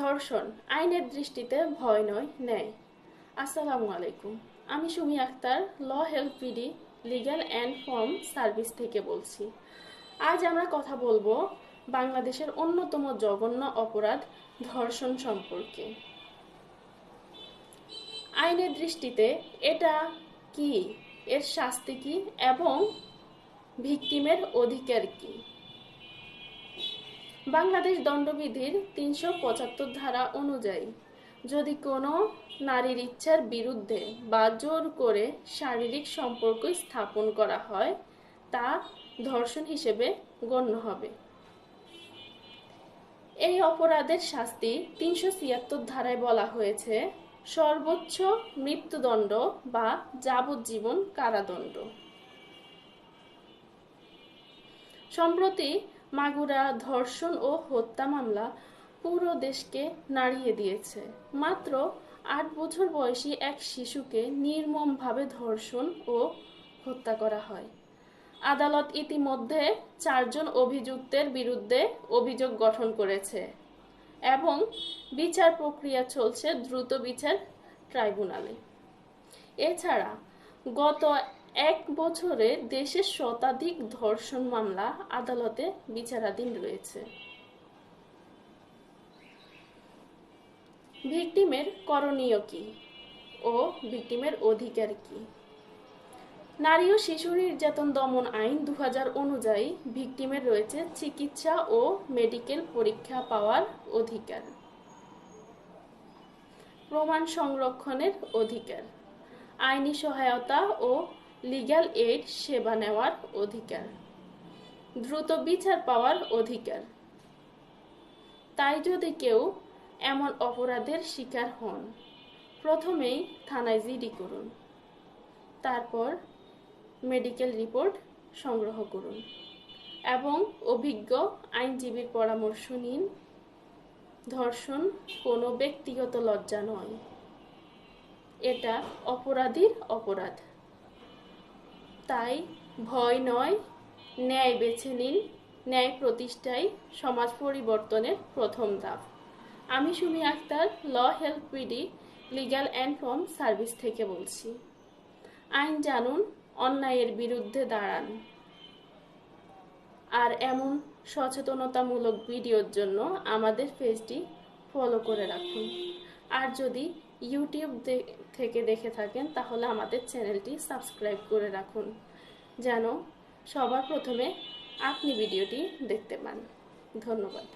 ধর্ষণ আইনের দৃষ্টিতে ভয় নয়, ন্যায়। আসসালামু আলাইকুম, আমি Sumi Akter, law help PD legal and form service থেকে বলছি। আজ আমরা কথা বলবো বাংলাদেশের অন্যতম জঘন্য অপরাধ ধর্ষণ সম্পর্কে। আইনের দৃষ্টিতে এটা কি, এর শাস্তি কি এবং ভিকটিমের অধিকার কি? বাংলাদেশ দণ্ডবিধির ৩৭৫ ধারা অনুযায়ী যদি কোনো নারীর ইচ্ছার বিরুদ্ধে বা জোর করে শারীরিক সম্পর্ক স্থাপন করা হয় তা ধর্ষণ হিসেবে গণ্য হবে। এই অপরাধের শাস্তি ৩৭৬ ধারায় বলা হয়েছে সর্বোচ্চ মৃত্যুদণ্ড বা যাবজ্জীবন কারাদণ্ড। সম্প্রতি মাগুরা ধর্ষণ ও হত্যা মামলা পুরো দেশকে নাড়িয়ে দিয়েছে। মাত্র ৮ বছর বয়সী এক শিশুকে নির্মমভাবে ধর্ষণ ও হত্যা করা হয়। আদালত ইতিমধ্যে ৪ জন অভিযুক্তের বিরুদ্ধে অভিযোগ গঠন করেছে এবং বিচার প্রক্রিয়া চলছে দ্রুত বিচার ট্রাইব্যুনালে। এছাড়া গত ১ বছরে দেশের শতাধিক ধর্ষণ মামলা আদালতে বিচারাধীন রয়েছে। ভিকটিমের করণীয় কি ও ভিকটিমের অধিকার কি? নারী ও শিশু নির্যাতন দমন আইন ২০০০ অনুযায়ী ভিকটিমের রয়েছে চিকিৎসা ও মেডিকেল পরীক্ষা পাওয়ার অধিকার, প্রমাণ সংরক্ষণের অধিকার, আইনি সহায়তা ও লিগ্যাল এইড সেবা নেওয়ার অধিকার, দ্রুত বিচার পাওয়ার অধিকার। তাই যদি কেউ এমন অপরাধের শিকার হন, প্রথমেই থানায় জিডি করুন, তারপর মেডিকেল রিপোর্ট সংগ্রহ করুন এবং অভিজ্ঞ আইনজীবীর পরামর্শ নিন। ধর্ষণ কোনো ব্যক্তিগত লজ্জা নয়, এটা অপরাধীর অপরাধ। তাই ভয় নয়, ন্যায় বেছে নিন। ন্যায় প্রতিষ্ঠাই সমাজ পরিবর্তনের প্রথম ধাপ। আমি Sumi Akter, law help PD legal and form service থেকে বলছি। আইন জানুন, অন্যায়ের বিরুদ্ধে দাঁড়ান। আর এমন সচেতনতামূলক ভিডিওর জন্য আমাদের পেজটি ফলো করে রাখুন। আর যদি ইউটিউব থেকে দেখে থাকেন তাহলে আমাদের চ্যানেলটি সাবস্ক্রাইব করে রাখুন, যেন সবার প্রথমে আপনি ভিডিওটি দেখতে পান। ধন্যবাদ।